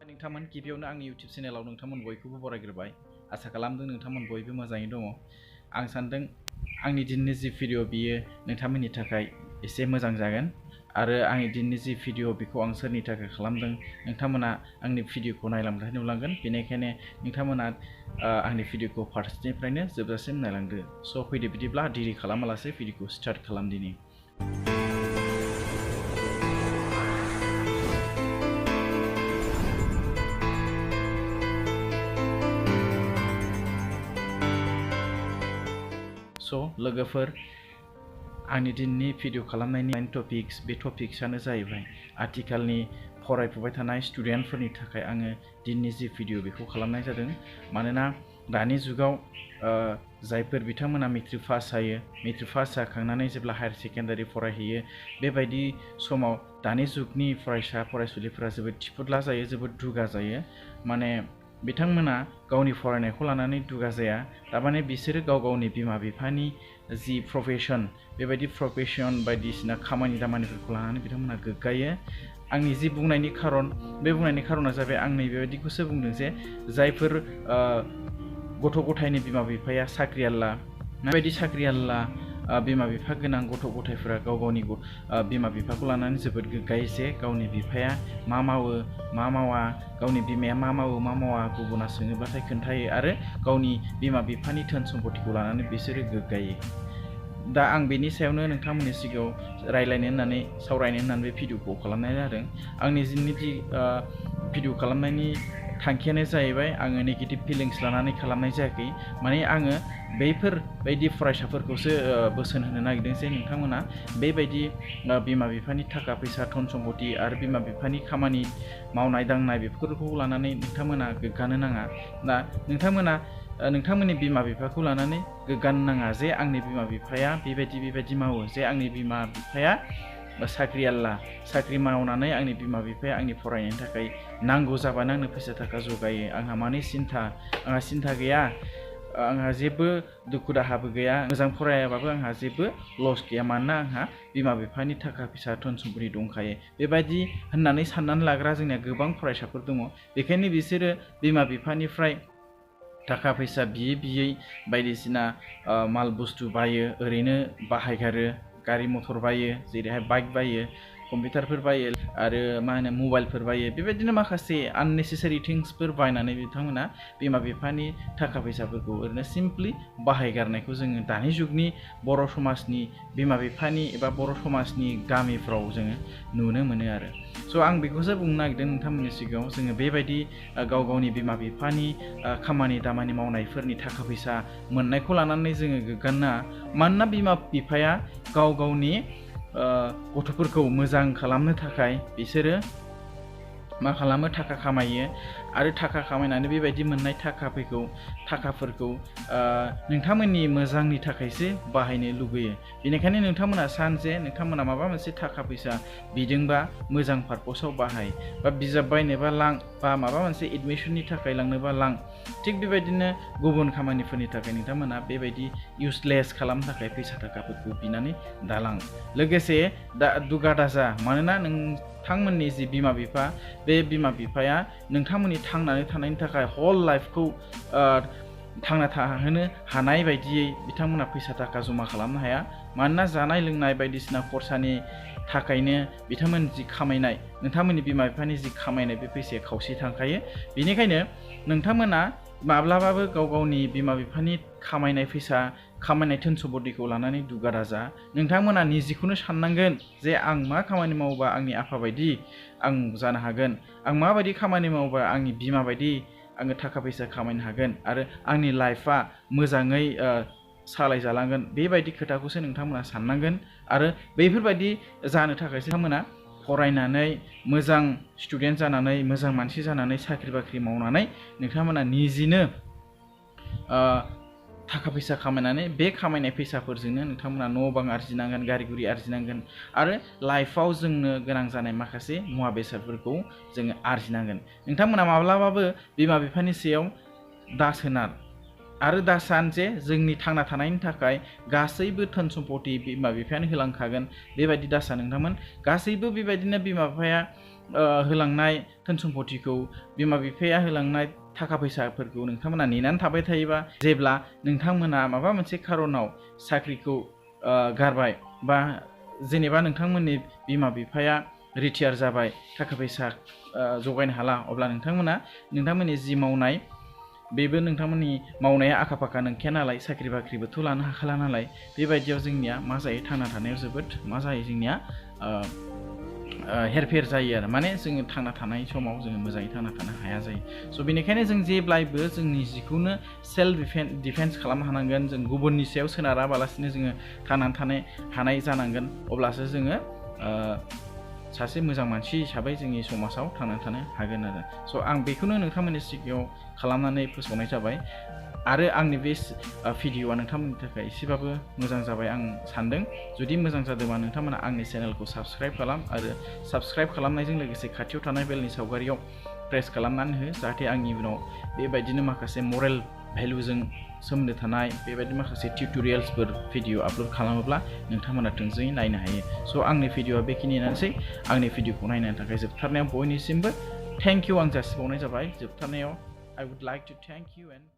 नोंथांमोन गिबियावनो आंनि YouTube चेनेलाव नोंथांमोन बयखौबो बरायग्रोबाय। आसा खालामदों नोंथांमोन बयबो मोजाङै दङ। आं सानदों आंनि दिननि जि भिडिअ बियो नोंथांमोननि थाखाय एसे मोजां जागोन आरो आंनि दिननि जि भिडिअ बेखौ आं सोरनि थाखाय खालामदों नोंथांमोना आंनि भिडिअखौ नायलांबाथाय नुलांगोन। बेनिखायनो नोंथांमोना आंनि भिडिअखौ फार्स्टनिफ्रायनो जोबजासिम नायलांदो। स' फैदो बिदिब्ला देरि खालामालासे भिडिअखौ स्टार्ट खालामदिनि। लोगोफोर आंनि दिननि भिडिअ खालामनायनि मेन टपिक्स बे टपिक्सआनो जाहैबाय आथिखालनि फरायफुबाय थानाय स्टुडेन्टफोरनि थाखाय आङो दिननि जि भिडिअ बेखौ खालामनाय जादों। मानोना दानि जुगाव जायफोर बिथांमोना मेट्रिक पास जायो, मेट्रिक पास जाखांनानै जेब्ला हायार सेकेन्डारि फरायहैयो, बेबायदि समाव दानि जुगनि फरायसा फरायसुलिफोरा जोबोद थिफुदला जायो, जोबोद दुगा जायो। माने बिथांमोना गावनि फरायनायखौ लानानै दुगा जाया, थारमाने बिसोरो गाव गावनि बिमा बिफानि जि प्रफेसन बेबायदि प्रफेसन बायदिसिना खामानि दामानिफोरखौ लानानै बिथांमोना गोग्गायो। आंनि जि बुंनायनि खारन, बे बुंनायनि खारना जाबाय आं नैबेबायदिखौसो बुंदों जे जायफोर गथ' गथायनि बिमा बिफाया साख्रियाला, बेबायदि साख्रियाला बिमा बिफा गोनां गथ' गथायफोरा गाव गावनि बिमा बिफाखौ लानानै जोबोद गोग्गायो जे गावनि बिफाया मा मावो मा मावा, गावनि बिमाया मा मावो मा मावा गुबुना सोङोबाथाय खोन्थायो आरो गावनि बिमा बिफानि धोन सम्पतिखौ लानानै बिसोरो गोग्गायो। दा आं बेनि सायावनो नोंथांमोननि सिगाङाव रायलायनो होननानै सावरायनो होननानै बे भिडिअखौ खालामनाय जादों। आंनि जिनोखि भिडिअ खालामनायनि थांखियानो जाहैबाय आङो नेगेटिभ फिलिंस लानानै खालामनाय जायाखै। माने आङो बैफोर बायदि फरायसाफोरखौसो बोसोन होनो नागिरदों जे नोंथांमोना बेबायदि बिमा बिफानि थाखा फैसा धन सम्पति आरो बिमा बिफानि खामानि मावनाय दांनाय बेफोरखौ लानानै नोंथांमोना गोग्गानो नाङा। दा नोंथांमोना नोंथांमोननि बिमा बिफाखौ लानानै गोग्गानो नाङा जे आंनि बिमा बिफाया बेबायदि मावो, जे आंनि बिमा बिफाया साख्रियाला, साख्रि मावनानै आंनि बिमा बिफाया आंनि फरायनायनि थाखाय नांगौ जाबानो आंनो फैसा थाखा जगायो। आंहा माने आंहा सिन्था गैया, आंहा जेबो दुखु दाहाबो गैया, मोजां फरायाबाबो आंहा जेबो लस गैया, मानोना आंहा बिमा बिफानि थाखा फैसा धन सम्पति दंखायो। बेबायदि होननानै साननानै लाग्रा जोंनिया गोबां फरायसाफोर दङ। बेखायनो बिसोरो बिमा बिफानिफ्राय थाखा फैसा बियै बियै बायदिसिना माल बुस्थु बायो, ओरैनो बाहायगारो, गारि मथर बायो, जेरैहाय बाइक बायो, कम्पिउटारफोर बायो आरो मा होनो मबाइलफोर बायो। बेबायदिनो माखासे आननेसेसारि थिंसफोर बायनानै बिथांमोना बिमा बिफानि थाखा फैसाफोरखौ ओरैनो सिम्पलि बाहायगारनायखौ जोङो दानि जुगनि बर' समाजनि बिमा बिफानि एबा बर' समाजनि गामिफ्राव जोङो नुनो मोनो आरो। स' आं बेखौसो बुंनो नागिरदों नोंथांमोननि सिगाङाव, जोङो बेबायदि गाव गावनि बिमा बिफानि खामानि दामानि मावनायफोरनि थाखा फैसा मोननायखौ लानानै जोङो गोग्गानो नाङा। मानोना बिमा बिफाया गाव गावनि गथ'फोरखौ मोजां खालामनो थाखाय बिसोरो मा खालामो, थाखा खामायो आरो थाखा खामायनानै बेबायदि मोननाय थाखाफोरखौ नोंथांमोननि मोजांनि थाखायसो बाहायनो लुगैयो। बेनिखायनो नोंथांमोना सान जे नोंथांमोना माबा मोनसे थाखा फैसा बिदोंबा मोजां पारपसाव बाहाय, बा बिजाब बायनोबा लां, बा माबा मोनसे एडमिसननि थाखाय लांनोबा लां। थिग बेबायदिनो गुबुन खामानिफोरनि थाखाय नोंथांमोना बेबायदि इउसलेस खालामनो थाखाय फैसा थाखाफोरखौ बिनानै दालां। लोगोसे दुगा दाजा, मानोना नोंथांमोननि जि बिमा बिफा, बे बिमा बिफाया नोंथांमोननि थांनानै थानायनि थाखाय हल लाइफखौ थांना थाहोनो हानाय बायदियै बिथांमोना फैसा थाखा जमा खालामनो हाया। मानोना जानाय लोंनाय बायदिसिना खरसानि थाखायनो बिथांमोन जि खामायनाय, नोंथांमोननि बिमा बिफानि जि खामायनाय बे फैसाया खावसे थांखायो। बेनिखायनो नोंथांमोना माब्लाबाबो गाव गावनि बिमा बिफानि खामायनाय फैसा, खामायनाय धोन सम्पतिखौ लानानै दुगा दाजा। नोंथांमोना निजिखौनो साननांगोन जे आं मा खामानि मावोबा आंनि आफा बायदि आं जानो हागोन, आं माबायदि खामानि मावोबा आंनि बिमा बायदि आङो थाखा फैसा खामायनो हागोन आरो आंनि लाइफआ मोजाङै सालायजालांगोन। बेबायदि खोथाखौसो नोंथांमोना साननांगोन आरो बैफोरबायदि जानो थाखायसो नोंथांमोना फरायनानै मोजां स्टुडेन्ट जानानै, मोजां मानसि जानानै, साख्रि बाख्रि मावनानै नोंथांमोना निजिनो थाखा फैसा खामायनानै बे खामायनाय फैसाफोरजोंनो नोंथांमोना न' बां आरजिनांगोन, गारि गुरि आरजिनांगोन आरो लाइफआव जोंनो गोनां जानाय माखासे मुवा बेसादफोरखौ जोङो आरजिनांगोन। नोंथांमोना माब्लाबाबो बिमा बिफानि सायाव दासोनार, आरो दा सान जे जोंनि थांना थानायनि थाखाय गासैबो धोन सम्पति बिमा बिफायानो होलांखागोन बेबायदि दा सान नोंथांमोन गासैबो बेबायदिनो बिमा बिफाया होलांनाय धोन सम्पतिखौ बिमा बिफाया होलांनाय थाखा फैसाफोरखौ नोंथांमोना नेनानै थाबाय थायोबा जेब्ला नोंथांमोना माबा मोनसे खारनाव साख्रिखौ गारबाय बा जेनेबा नोंथांमोननि बिमा बिफाया रिटायार जाबाय थाखा फैसा जगायनो हाला अब्ला नोंथांमोननि जि मावनाय बेबो नोंथांमोननि मावनाया आखा फाखा नंखाया नालाय साख्रि बाख्रिबोथ' लानो हाखाला नालाय बेबायदियाव जोंनिया मा जायो थांना थानायाव जोबोद मा जायो जोंनिया हेरफेर जायो आरो माने जोङो थांना थानाय समाव जोङो मोजाङै थांना थानो हाया जायो स' बेनिखायनो जों जेब्लायबो जोंनि जिखौनो सेल्फ डिफेन्स खालामनो हानांगोन जों गुबुननि सायाव सोनाराबालासिनो जोङो थांनानै थानो हानाय जानांगोन अब्लासो जोङो सासे मोजां मानसि हिसाबै जोंनि समाजाव थांनानै थानो हागोन आरो स' आं बेखौनो नोंथांमोननि सिगाङाव खालामनानै फोसावनाय जाबाय आरो आंनि बे भिडिअ'आ नोंथांमोननि थाखाय एसेबाबो मोजां जाबाय आं सानदों जुदि मोजां जादोंबा नोंथांमोना आंनि चेनेलखौ साबस्क्राइब खालाम आरो साबस्क्राइब खालामनायजों लोगोसे खाथियाव थानाय बेलनि सावगारियाव प्रेस खालामनानै हो जाहाथे आंनि उनाव बेबायदिनो माखासे मरेल भेलुजों सोमोन्दो थानाय बेबायदि माखासे टिउटरियेल्सफोर भिडिअ आपल'ड खालामोब्ला नोंथांमोना थोंजोङै नायनो हायो स' आंनि भिडिअ'आ बेखिनियानोसै आंनि भिडिअ'खौ नायनो थाखाय जोबथारनायाव बयनिसिमबो थेंक इउ आं जासिबावनाय जाबाय जोबथारनायाव I would like to thank you and